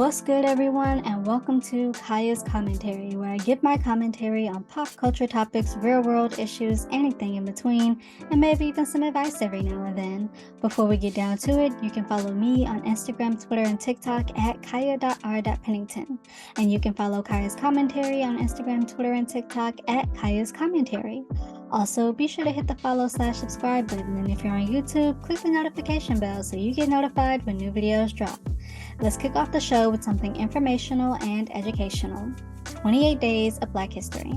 What's good, everyone, and welcome to Kaya's Commentary, where I give my commentary on pop culture topics, real-world issues, anything in between, and maybe even some advice every now and then. Before we get down to it, you can follow me on Instagram, Twitter, and TikTok at kaya.r.pennington, and you can follow Kaya's Commentary on Instagram, Twitter, and TikTok at Kaya's Commentary. Also, be sure to hit the follow/subscribe button, and if you're on YouTube, click the notification bell so you get notified when new videos drop. Let's kick off the show with something informational and educational. 28 Days of Black History.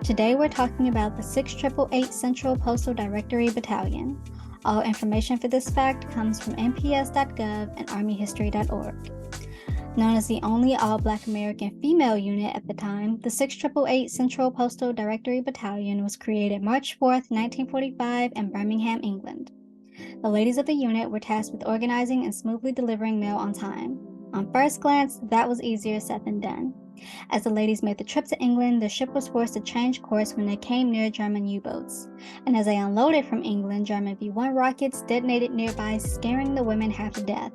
Today we're talking about the 6888 Central Postal Directory Battalion. All information for this fact comes from nps.gov and armyhistory.org. Known as the only all-Black American female unit at the time, the 6888 Central Postal Directory Battalion was created March 4, 1945 in Birmingham, England. The ladies of the unit were tasked with organizing and smoothly delivering mail on time. On first glance, that was easier said than done. As the ladies made the trip to England, the ship was forced to change course when they came near German U-boats. And as they unloaded from England, German V-1 rockets detonated nearby, scaring the women half to death.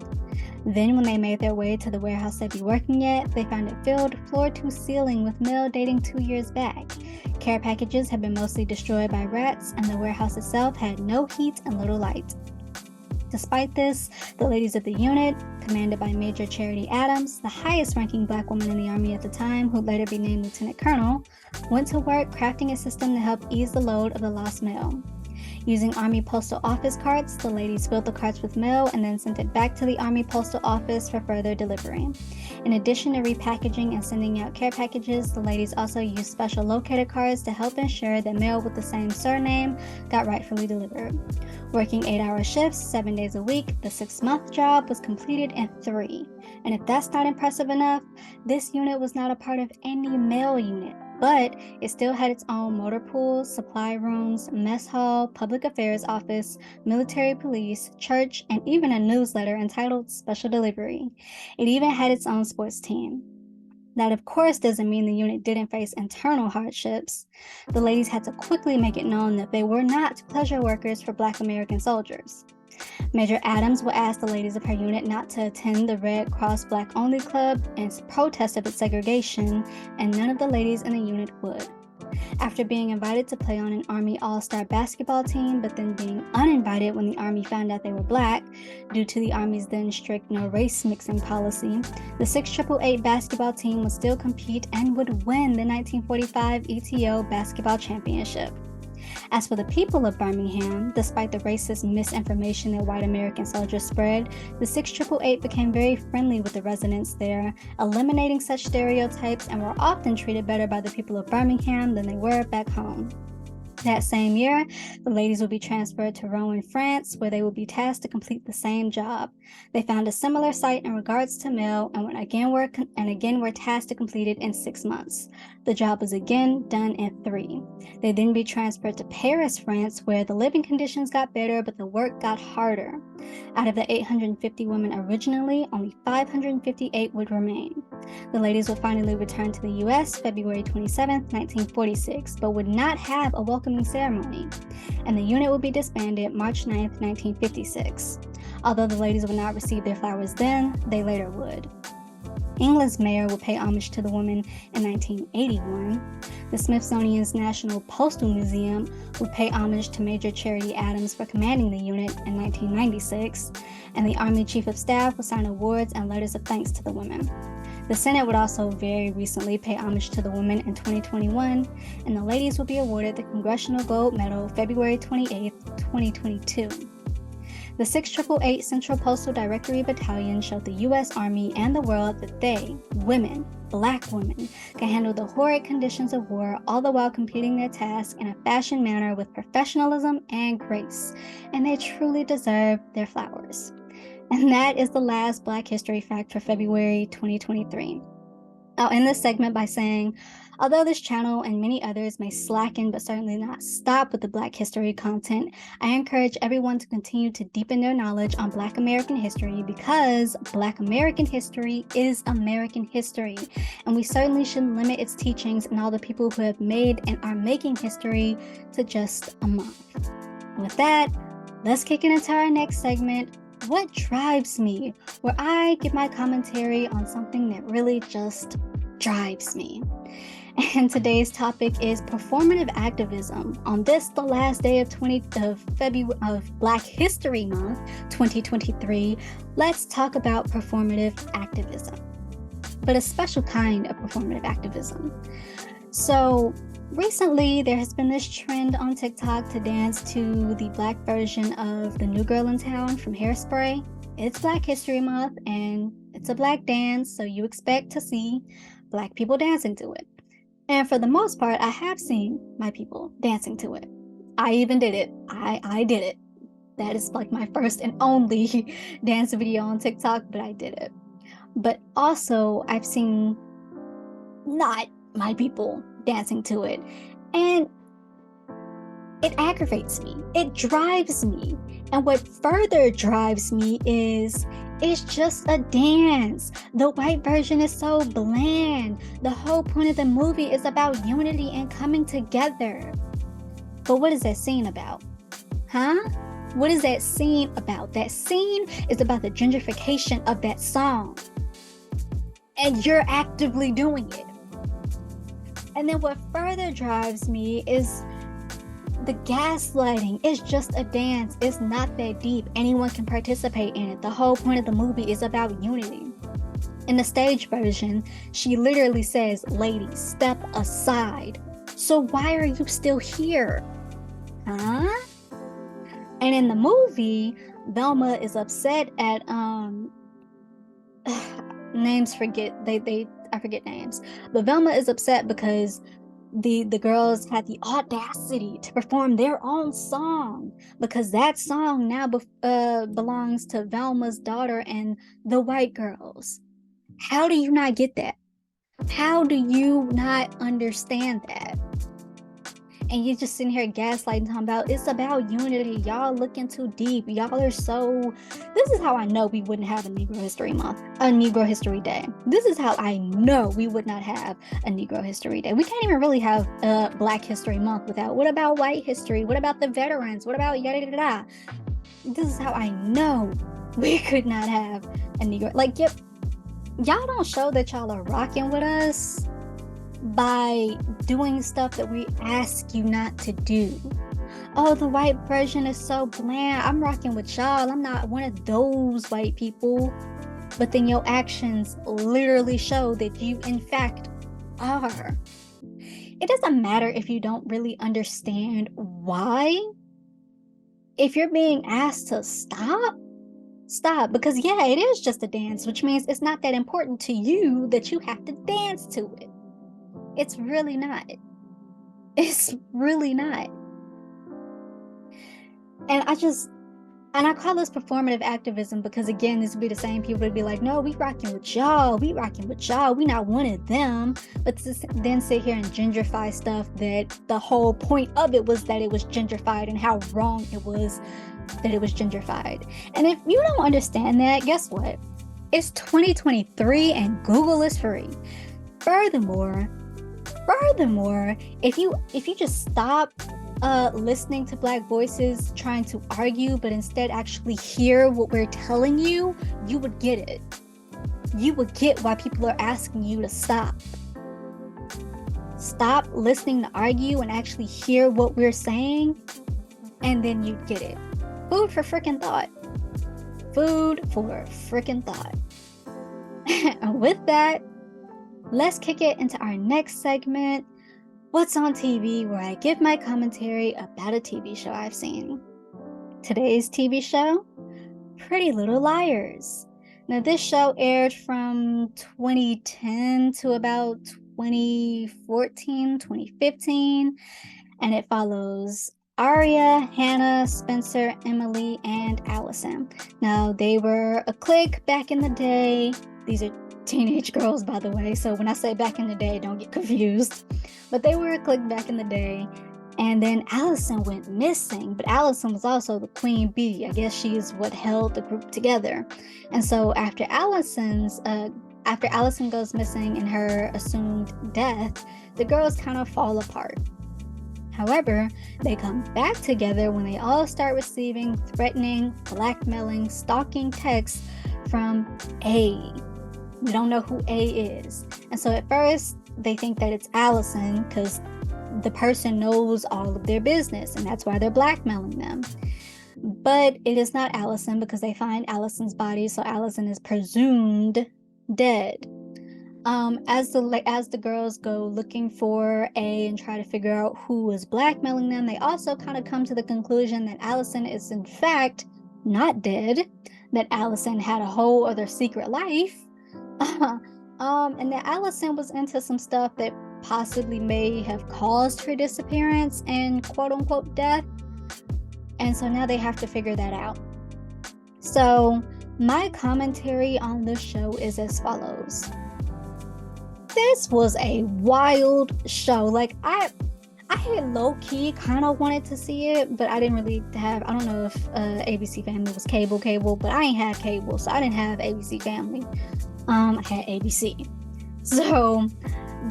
Then, when they made their way to the warehouse they'd be working at, they found it filled floor to ceiling with mail dating 2 years back. Care packages had been mostly destroyed by rats, and the warehouse itself had no heat and little light. Despite this, the ladies of the unit, commanded by Major Charity Adams, the highest-ranking Black woman in the Army at the time, who'd later be named Lieutenant Colonel, went to work crafting a system to help ease the load of the lost mail. Using Army Postal Office carts, the ladies filled the carts with mail and then sent it back to the Army Postal Office for further delivery. In addition to repackaging and sending out care packages, the ladies also used special locator cards to help ensure that mail with the same surname got rightfully delivered. Working 8-hour shifts, 7 days a week, the 6-month job was completed in 3. And if that's not impressive enough, this unit was not a part of any mail unit, but it still had its own motor pool, supply rooms, mess hall, public affairs office, military police, church, and even a newsletter entitled Special Delivery. It even had its own sports team. That, of course, doesn't mean the unit didn't face internal hardships. The ladies had to quickly make it known that they were not pleasure workers for Black American soldiers. Major Adams would ask the ladies of her unit not to attend the Red Cross Black Only Club in protest of its segregation, and none of the ladies in the unit would. After being invited to play on an Army All-Star basketball team, but then being uninvited when the Army found out they were Black, due to the Army's then strict no race mixing policy, the 6888 basketball team would still compete and would win the 1945 ETO basketball championship. As for the people of Birmingham, despite the racist misinformation that white American soldiers spread, the 6888 became very friendly with the residents there, eliminating such stereotypes, and were often treated better by the people of Birmingham than they were back home. That same year, the ladies would be transferred to Rouen, France, where they would be tasked to complete the same job. They found a similar site in regards to mail and again were tasked to complete it in 6 months. The job was again done in 3. They'd then be transferred to Paris, France, where the living conditions got better, but the work got harder. Out of the 850 women originally, only 558 would remain. The ladies would finally return to the U.S. February 27, 1946, but would not have a welcoming ceremony, and the unit would be disbanded March 9, 1956. Although the ladies would not receive their flowers then, they later would. England's mayor would pay homage to the women in 1981. The Smithsonian's National Postal Museum would pay homage to Major Charity Adams for commanding the unit in 1996, and the Army Chief of Staff would sign awards and letters of thanks to the women. The Senate would also very recently pay homage to the women in 2021, and the ladies will be awarded the Congressional Gold Medal February 28, 2022. The 6888 Central Postal Directory Battalion showed the U.S. Army and the world that they, women, Black women, can handle the horrid conditions of war, all the while completing their task in a fashion manner with professionalism and grace, and they truly deserve their flowers. And that is the last Black History fact for February 2023. I'll end this segment by saying, although this channel and many others may slacken but certainly not stop with the Black history content, I encourage everyone to continue to deepen their knowledge on Black American history, because Black American history is American history, and we certainly shouldn't limit its teachings and all the people who have made and are making history to just a month. With that, let's kick it into our next segment, what drives me, where I give my commentary on something that really just drives me. And today's topic is performative activism. On this, the last day of February of Black History Month, 2023, let's talk about performative activism, but a special kind of performative activism. So recently, there has been this trend on TikTok to dance to the Black version of The New Girl in Town from Hairspray. It's Black History Month, and it's a Black dance, so you expect to see Black people dancing to it. And for the most part, I have seen my people dancing to it. I even did it. I did it. That is like my first and only dance video on TikTok, but I did it. But also, I've seen not my people dancing to it. And it aggravates me. It drives me. And what further drives me is it's just a dance. The white version is so bland. The whole point of the movie is about unity and coming together. But what is that scene about? Huh? What is that scene about? That scene is about the gentrification of that song. And you're actively doing it. And then what further drives me is the gaslighting. It's just a dance. It's not that deep. Anyone can participate in it. The whole point of the movie is about unity. In the stage version, she literally says, "Ladies, step aside." So why are you still here? Huh? And in the movie, Velma is upset at names I forget names. But Velma is upset because the girls had the audacity to perform their own song, because that song now belongs to Velma's daughter and the white girls. How do you not get that? How do you not understand that? And you're just sitting here gaslighting, talking about it's about unity. Y'all looking too deep. Y'all are so... This is how I know we wouldn't have a Negro History Month, a Negro History Day. This is how I know we would not have a Negro History Day. We can't even really have a Black History Month without... What about white history? What about the veterans? What about yada yada yada? This is how I know we could not have a Negro... Like, yep, y'all don't show that y'all are rocking with us by doing stuff that we ask you not to do. Oh, the white version is so bland. I'm rocking with y'all. I'm not one of those white people. But then your actions literally show that you, in fact, are. It doesn't matter if you don't really understand why. If you're being asked to stop. Because yeah, it is just a dance, which means it's not that important to you that you have to dance to it. It's really not. It's really not. And I call this performative activism because, again, this would be the same people would be like, no, we rocking with y'all. We not one of them. But to then sit here and gentrify stuff that the whole point of it was that it was gentrified and how wrong it was that it was gentrified. And if you don't understand that, guess what? It's 2023 and Google is free. Furthermore, if you just stop listening to Black voices trying to argue, but instead actually hear what we're telling you, you would get it. You would get why people are asking you to stop. Stop listening to argue and actually hear what we're saying, and then you'd get it. Food for freaking thought. Food for freaking thought. And with that, let's kick it into our next segment, What's on TV, where I give my commentary about a TV show I've seen. Today's TV show, Pretty Little Liars. Now, this show aired from 2010 to about 2014, 2015, and it follows Aria, Hannah, Spencer, Emily, and Allison. Now, they were a clique back in the day. These are teenage girls, by the way, so when I say back in the day, don't get confused. But they were a clique back in the day. And then Allison went missing, but Allison was also the queen bee. I guess she is what held the group together. And so after Allison goes missing and her assumed death, the girls kind of fall apart. However, they come back together when they all start receiving threatening, blackmailing, stalking texts from A. We don't know who A is. And so at first, they think that it's Allison because the person knows all of their business, and that's why they're blackmailing them. But it is not Allison because they find Allison's body, so Allison is presumed dead. As the girls go looking for A and try to figure out who was blackmailing them, they also kind of come to the conclusion that Allison is in fact not dead, that Allison had a whole other secret life, and that Allison was into some stuff that possibly may have caused her disappearance and quote-unquote death. And so now they have to figure that out. So my commentary on this show is as follows. This was a wild show. Like I had low-key kind of wanted to see it, but I didn't really have, I don't know if ABC Family was cable, but I ain't had cable, so I didn't have ABC Family. I had ABC. So,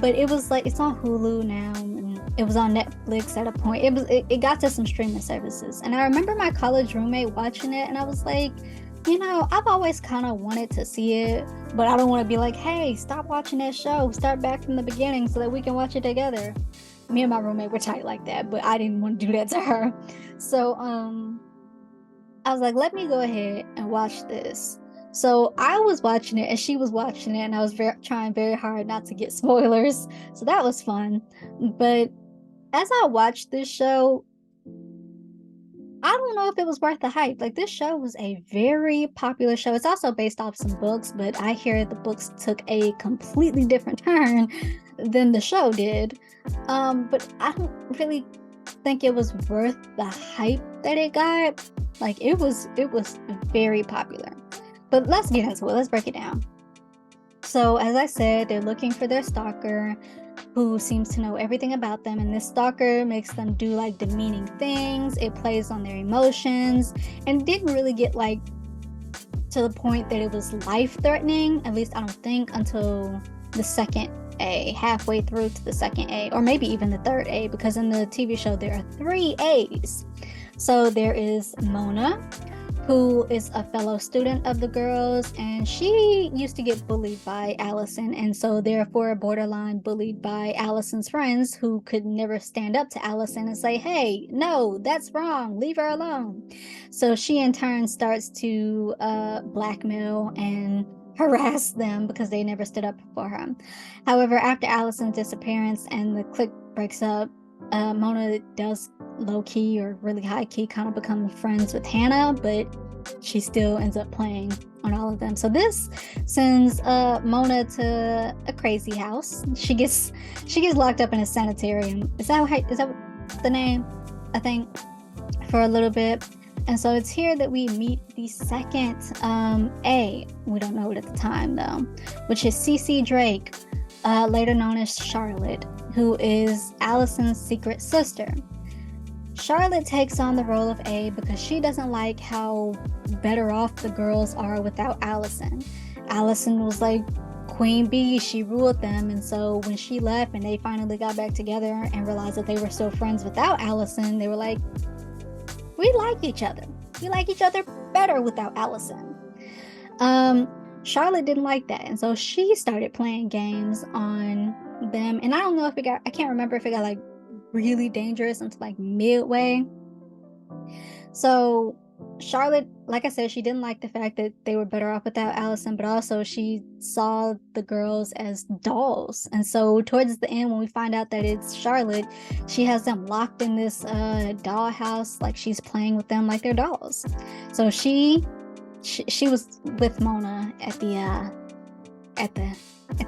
but it was like, it's on Hulu now, and it was on Netflix at a point. It got to some streaming services. And I remember my college roommate watching it, and I was like, I've always kind of wanted to see it, but I don't want to be like, hey, stop watching that show. Start back from the beginning so that we can watch it together. Me and my roommate were tight like that, but I didn't want to do that to her. So, I was like, let me go ahead and watch this. So I was watching it and she was watching it, and I was trying very hard not to get spoilers. So that was fun. But as I watched this show, I don't know if it was worth the hype. Like, this show was a very popular show. It's also based off some books, but I hear the books took a completely different turn than the show did. But I don't really think it was worth the hype that it got. Like, it was very popular. But let's get into it. Let's break it down. So, as I said, they're looking for their stalker, who seems to know everything about them, and this stalker makes them do like demeaning things. It plays on their emotions, and didn't really get like to the point that it was life-threatening, at least I don't think, until the second A, halfway through to the second A, or maybe even the third A, because in the TV show there are 3 A's. So there is Mona, who is a fellow student of the girls, and she used to get bullied by Allison, and so therefore borderline bullied by Allison's friends, who could never stand up to Allison and say, hey, no, that's wrong, leave her alone. So she in turn starts to blackmail and harass them because they never stood up for her. However, after Allison's disappearance and the clique breaks up, Mona does low-key or really high-key kind of become friends with Hannah, but she still ends up playing on all of them. So this sends Mona to a crazy house. She gets locked up in a sanitarium. Is that the name? I think, for a little bit. And so it's here that we meet the second A. We don't know it at the time though, which is Cece Drake, later known as Charlotte, who is Allison's secret sister. Charlotte takes on the role of A because she doesn't like how better off the girls are without Allison. Allison was like Queen Bee, she ruled them, and so when she left and they finally got back together and realized that they were still friends without Allison, they were like, we like each other. We like each other better without Allison. Charlotte didn't like that, and so she started playing games on them, and I can't remember if it got like really dangerous until like midway. So Charlotte, like I said, she didn't like the fact that they were better off without Allison, but also she saw the girls as dolls. And so towards the end, when we find out that it's Charlotte, she has them locked in this dollhouse, like she's playing with them like they're dolls. So she was with Mona at the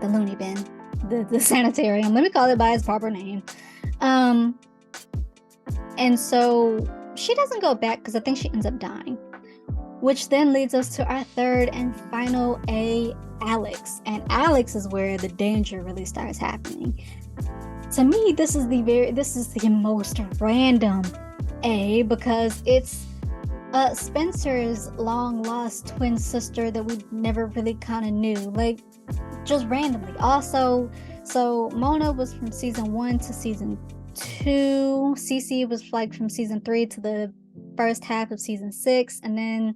loony bin, the sanitarium. Let me call it by its proper name. And so she doesn't go back because I think she ends up dying, which then leads us to our third and final A, Alex. And Alex is where the danger really starts happening. To me, this is the most random A, because it's Spencer's long lost twin sister that we never really kind of knew, like just randomly. Also, so Mona was from season 1 to season 2. Cece was like from season 3 to the first half of season 6, and then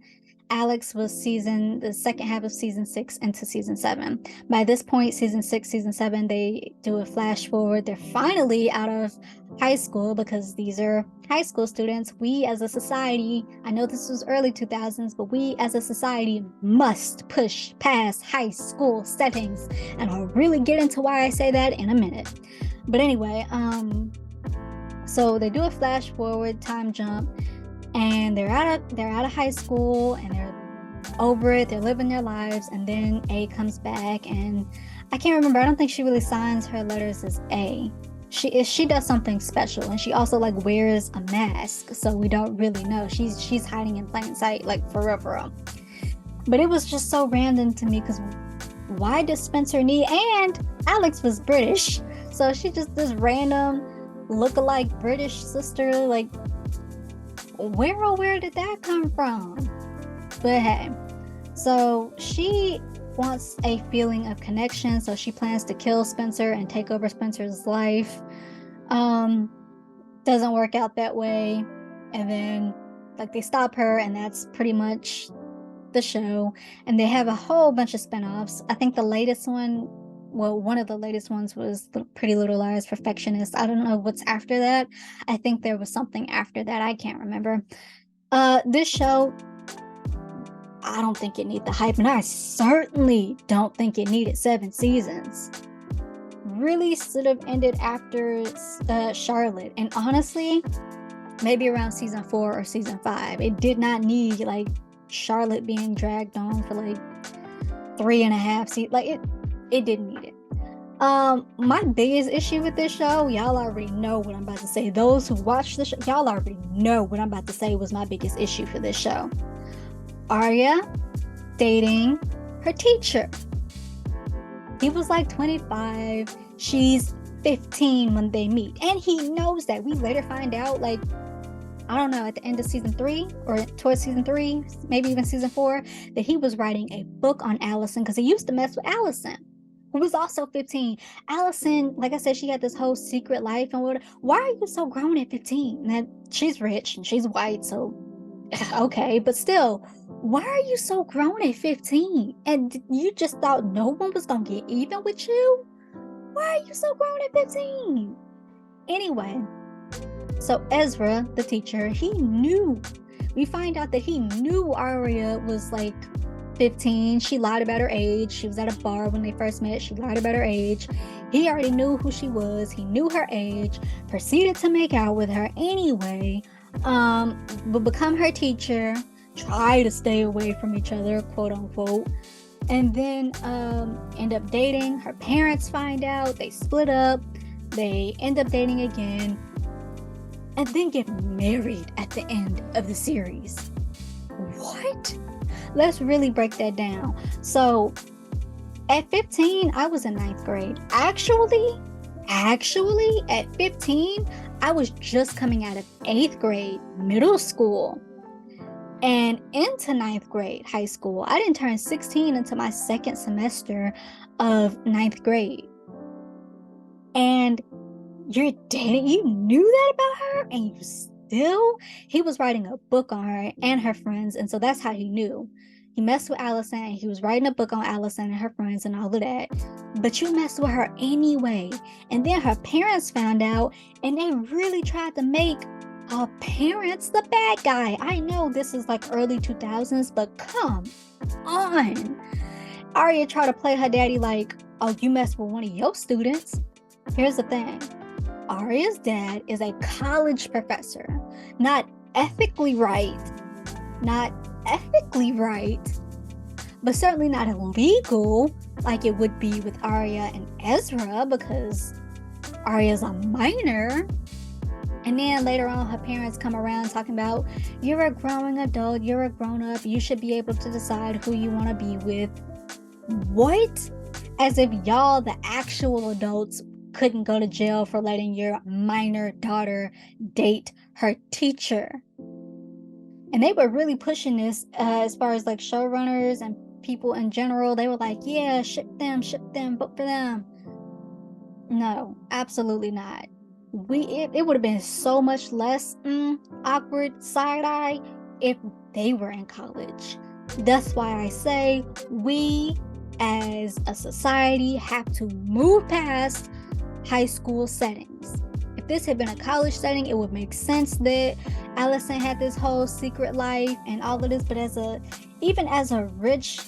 Alex was the second half of season 6 into season 7. By this point, season 6, season 7, they do a flash forward. They're finally out of high school because these are high school students. We as a society, I know this was early 2000s, but we as a society must push past high school settings. And I'll really get into why I say that in a minute. But anyway, so they do a flash forward time jump, and they're out of high school, and they're over it. They're living their lives, and then A comes back, and I can't remember. I don't think she really signs her letters as A. She does something special, and she also like wears a mask, so we don't really know. She's hiding in plain sight, like for real. But it was just so random to me because why does Spencer need? And Alex was British, so she just this random look-alike British sister, like where did that come from? But hey, so she wants a feeling of connection, so she plans to kill Spencer and take over Spencer's life. Doesn't work out that way, and then like they stop her, and that's pretty much the show. And they have a whole bunch of spin-offs. I think the latest one, well, one of the latest ones was the Pretty Little Liars Perfectionist. I don't know what's after that. I think there was something after that. I can't remember. This show, I don't think it needed the hype, and I certainly don't think it needed 7 seasons. Really should have ended after Charlotte, and honestly, maybe around season 4 or season 5. It did not need like Charlotte being dragged on for like 3.5 seasons. Like it didn't need it. My biggest issue with this show, y'all already know what I'm about to say. Those who watch the show, y'all already know what I'm about to say was my biggest issue for this show. Arya dating her teacher. He was like 25. She's 15 when they meet. And he knows that. We later find out, like, I don't know, at the end of season 3 or towards season 3, maybe even season 4, that he was writing a book on Allison because he used to mess with Allison, who was also 15. Allison, like I said, she had this whole secret life and whatever. Why are you so grown at 15? Now, she's rich and she's white, so okay, but still, why are you so grown at 15? And you just thought no one was gonna get even with you? Why are you so grown at 15? Anyway, so Ezra, the teacher, he knew. We find out that he knew Arya was like 15. She lied about her age. She was at a bar when they first met. She lied about her age. He already knew who she was. He knew her age. Proceeded to make out with her anyway. Would become her teacher. Try to stay away from each other, quote unquote. And then end up dating. Her parents find out. They split up. They end up dating again. And then get married at the end of the series. What? Let's really break that down. So at 15, I was in 9th grade. Actually, at 15, I was just coming out of 8th grade, middle school, and into 9th grade, high school. I didn't turn 16 until my second semester of 9th grade. And you're dating, you knew that about her, and you still, he was writing a book on her and her friends, and so that's how he knew. He messed with Allison, and he was writing a book on Allison and her friends and all of that. But you messed with her anyway. And then her parents found out, and they really tried to make her parents the bad guy. I know this is like early 2000s, but come on. Arya tried to play her daddy like, oh, you messed with one of your students. Here's the thing. Arya's dad is a college professor. Not ethically right, but certainly not illegal like it would be with Arya and Ezra, because Arya's a minor. And then later on, her parents come around talking about, you're a growing adult, you're a grown-up, you should be able to decide who you want to be with. What? As if y'all, the actual adults, couldn't go to jail for letting your minor daughter date her teacher. And they were really pushing this as far as like showrunners and people in general. They were like, yeah, ship them, vote for them. No, absolutely not. it would have been so much less awkward side eye if they were in college. That's why I say we as a society have to move past high school settings. If this had been a college setting, it would make sense that Allison had this whole secret life and all of this, but even as a rich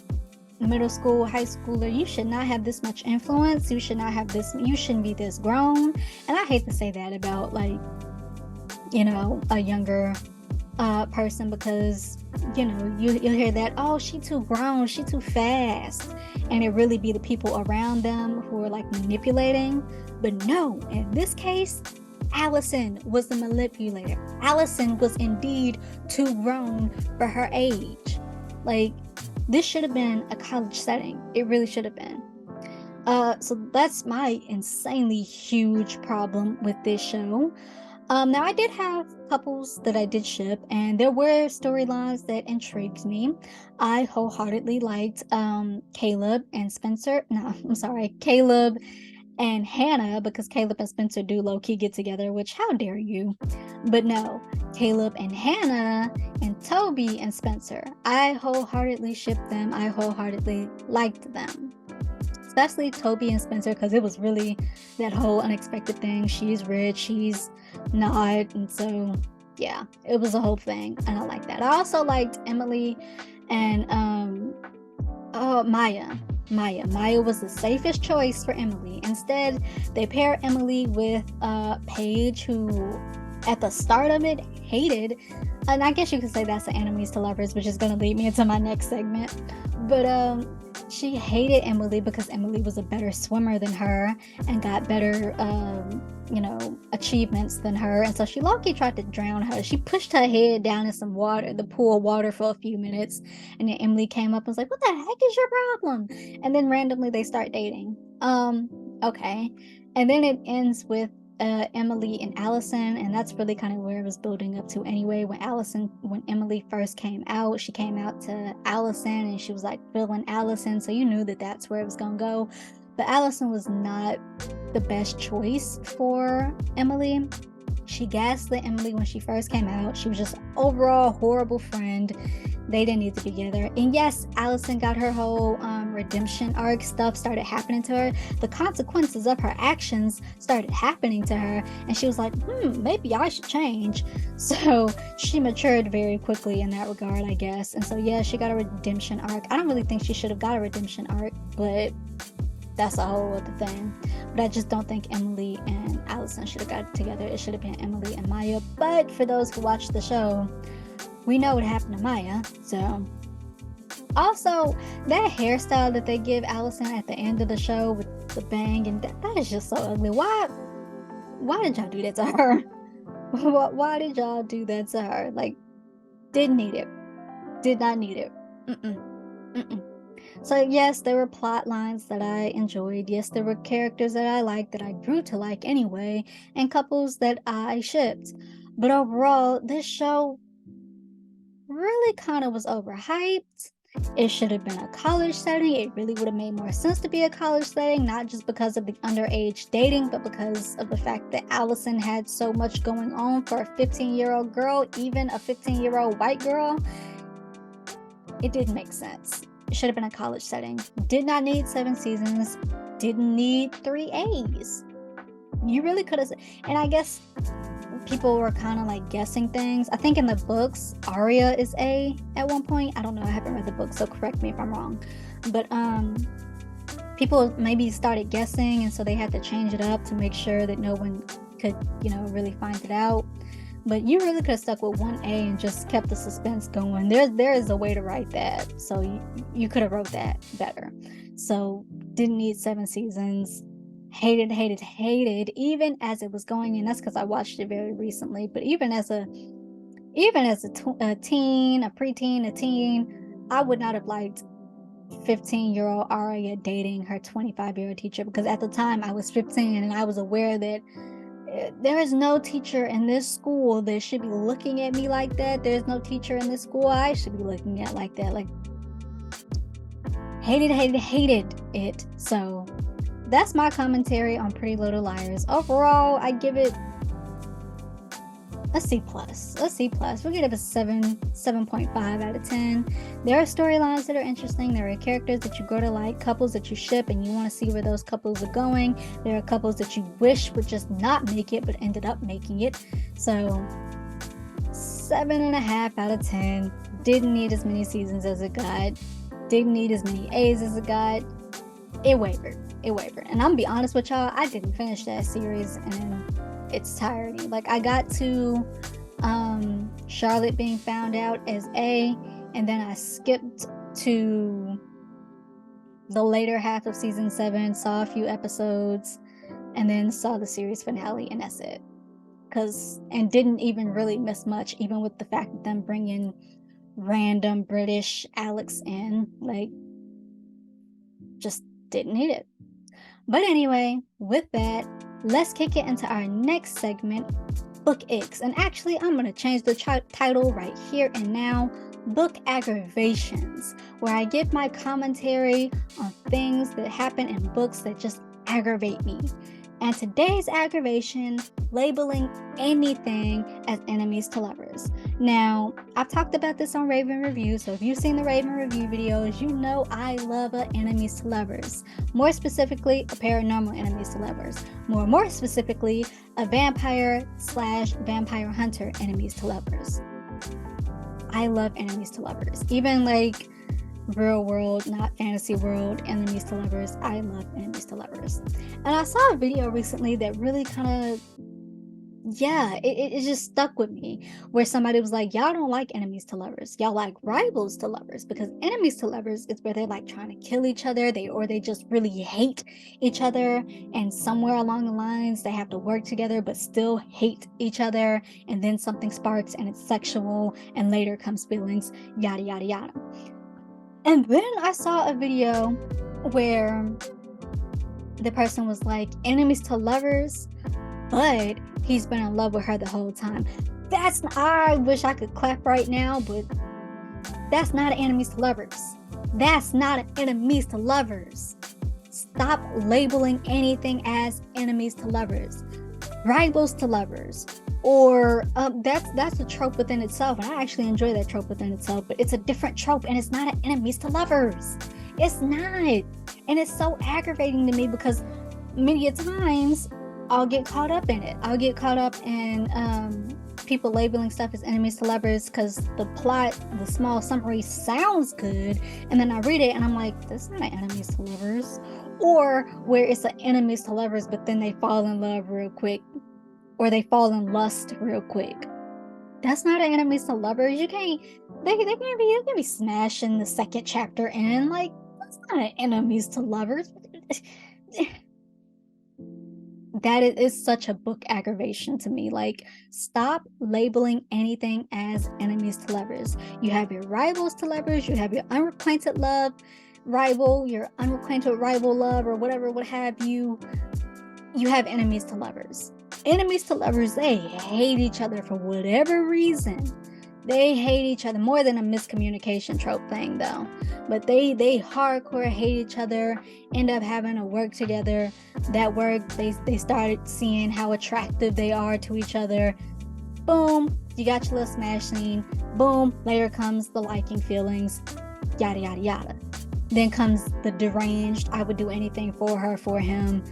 middle school, high schooler, you should not have this much influence. You shouldn't be this grown. And I hate to say that about, like, a younger person, because you'll hear that, oh, she too grown, she too fast, and it really be the people around them who are like manipulating. But no, in this case, Allison was the manipulator. Allison was indeed too grown for her age. Like, this should have been a college setting. It really should have been. So that's my insanely huge problem with this show. Now, I did have couples that I did ship, and there were storylines that intrigued me. I wholeheartedly liked Caleb and Spencer. No, I'm sorry, Caleb and Hannah, because Caleb and Spencer do low-key get together, which, how dare you? But no, Caleb and Hannah and Toby and Spencer. I wholeheartedly shipped them. I wholeheartedly liked them. Especially Toby and Spencer, because it was really that whole unexpected thing. She's rich, he's not, and so yeah, it was a whole thing, and I like that. I also liked Emily and Maya. Maya was the safest choice for Emily. Instead, they pair Emily with Paige, who at the start of it hated, and I guess you could say that's the enemies to lovers, which is going to lead me into my next segment. But she hated Emily because Emily was a better swimmer than her and got better achievements than her, and so she low-key tried to drown her. She pushed her head down in some water, the pool of water, for a few minutes, and then Emily came up and was like, what the heck is your problem? And then randomly they start dating. Okay. And then it ends with Emily and Allison, and that's really kind of where it was building up to anyway. When Emily first came out, she came out to Allison and she was like feeling Allison, so you knew that that's where it was gonna go. But Allison was not the best choice for Emily. She gaslit Emily when she first came out. She was just overall horrible friend. They didn't need to be together. And yes, Allison got her whole redemption arc. Stuff started happening to her. The consequences of her actions started happening to her, and she was like, maybe I should change. So she matured very quickly in that regard, I guess. And so yeah, she got a redemption arc. I don't really think she should have got a redemption arc, but that's a whole other thing. But I just don't think Emily and Allison should have got together. It should have been Emily and Maya. But for those who watch the show, we know what happened to Maya. So also, that hairstyle that they give Allison at the end of the show with the bang, and that is just so ugly. Why did y'all do that to her? Why did y'all do that to her? Like, didn't need it. Did not need it. So yes, there were plot lines that I enjoyed. Yes, there were characters that I liked, that I grew to like anyway, and couples that I shipped. But overall, this show really kind of was overhyped. It should have been a college setting. It really would have made more sense to be a college setting, not just because of the underage dating, but because of the fact that Allison had so much going on for a 15-year-old girl, even a 15-year-old white girl. It didn't make sense. It should have been a college setting. Did not need 7 seasons. Didn't need 3 A's. You really could have. And I guess people were kind of like guessing things. I think in the books, Arya is A at one point. I don't know. I haven't read the book, so correct me if I'm wrong. But people maybe started guessing, and so they had to change it up to make sure that no one could, really find it out. But you really could have stuck with 1A and just kept the suspense going. There is a way to write that, so you could have wrote that better. So didn't need 7 seasons. Hated, even as it was going, and that's because I watched it very recently. But even as a teen, a preteen, a teen, I would not have liked 15-year-old Arya dating her 25-year-old teacher, because at the time I was 15 and I was aware that there is no teacher in this school that should be looking at me like that. There's no teacher in this school I should be looking at like that. Like, hated it. So that's my commentary on Pretty Little Liars. Overall, I give it a C plus. We'll give it a 7.5 out of 10. There are storylines that are interesting. There are characters that you grow to like, couples that you ship and you want to see where those couples are going. There are couples that you wish would just not make it but ended up making it. So 7.5 out of 10. Didn't need as many seasons as it got. Didn't need as many A's as it got. It wavered. And I'm gonna be honest with y'all, I didn't finish that series and it's tiring. Like, I got to Charlotte being found out as A, and then I skipped to the later half of season 7, saw a few episodes, and then saw the series finale, and that's it. And didn't even really miss much, even with the fact that them bringing random British Alex in. Like, just didn't need it. But anyway, with that, let's kick it into our next segment, Book Icks. And actually, I'm going to change the title right here and now, Book Aggravations, where I give my commentary on things that happen in books that just aggravate me. And today's aggravation, labeling anything as enemies to lovers. Now, I've talked about this on Raven Review, so if you've seen the Raven Review videos, you know I love enemies to lovers. More specifically, a paranormal enemies to lovers. More specifically, a vampire/vampire hunter enemies to lovers. I love enemies to lovers. Even like real world, not fantasy world, enemies to lovers. I love enemies to lovers. And I saw a video recently that really kind of, it just stuck with me, where somebody was like, y'all don't like enemies to lovers, y'all like rivals to lovers, because enemies to lovers is where they're like trying to kill each other, they just really hate each other, and somewhere along the lines they have to work together but still hate each other, and then something sparks and it's sexual, and later comes feelings, yada yada yada. And then I saw a video where the person was like, enemies to lovers, but he's been in love with her the whole time. I wish I could clap right now, but that's not an enemies to lovers. That's not an enemies to lovers. Stop labeling anything as enemies to lovers. Rivals to lovers. Or that's a trope within itself, and I actually enjoy that trope within itself, but it's a different trope, and it's not an enemies to lovers. It's not. And it's so aggravating to me, because many times I'll get caught up in it. I'll get caught up in people labeling stuff as enemies to lovers because the plot, the small summary sounds good, and then I read it and I'm like, that's not an enemies to lovers. Or where it's an enemies to lovers, but then they fall in love real quick, or they fall in lust real quick. That's not an enemies to lovers. You can't. They can be smashing the second chapter in. Like, that's not an enemies to lovers. That is such a book aggravation to me. Like, stop labeling anything as enemies to lovers. You have your rivals to lovers. You have your unacquainted love rival, your unacquainted rival love, or whatever, what have you. You have enemies to lovers. Enemies to lovers, they hate each other for whatever reason. They hate each other more than a miscommunication trope thing, though. But they hardcore hate each other, end up having to work together. That work, they started seeing how attractive they are to each other. Boom, you got your little smash scene. Boom, later comes the liking feelings, yada, yada, yada. Then comes the deranged, I would do anything for her, for him.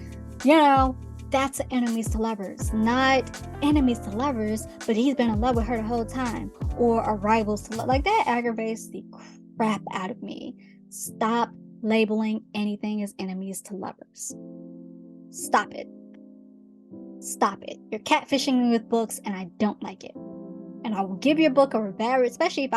You know, that's enemies to lovers. Not enemies to lovers, but he's been in love with her the whole time. Or a rivals to love. Like, that aggravates the crap out of me. Stop labeling anything as enemies to lovers. Stop it. Stop it. You're catfishing me with books, and I don't like it. And I will give your book a bad, especially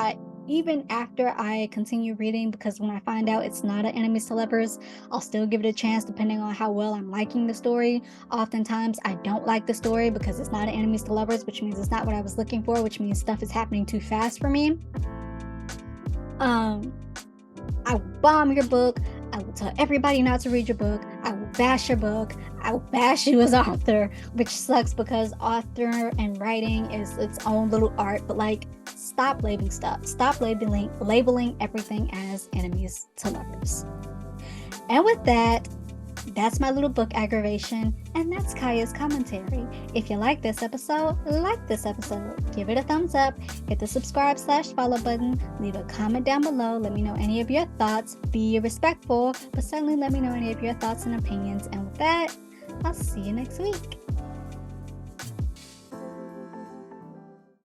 even after I continue reading, because when I find out it's not an enemies to lovers, I'll still give it a chance depending on how well I'm liking the story. Oftentimes I don't like the story because it's not an enemies to lovers, which means it's not what I was looking for, which means stuff is happening too fast for me. I will bomb your book. I will tell everybody not to read your book. I will bash your book. I will bash you as author, which sucks because author and writing is its own little art. But like, stop labeling stuff. Stop labeling everything as enemies to lovers. And with that, That's my little book, Aggravation, and that's Kaya's commentary. If you like this episode, give it a thumbs up, hit the subscribe/follow button, leave a comment down below, let me know any of your thoughts, be respectful, but certainly let me know any of your thoughts and opinions. And with that, I'll see you next week.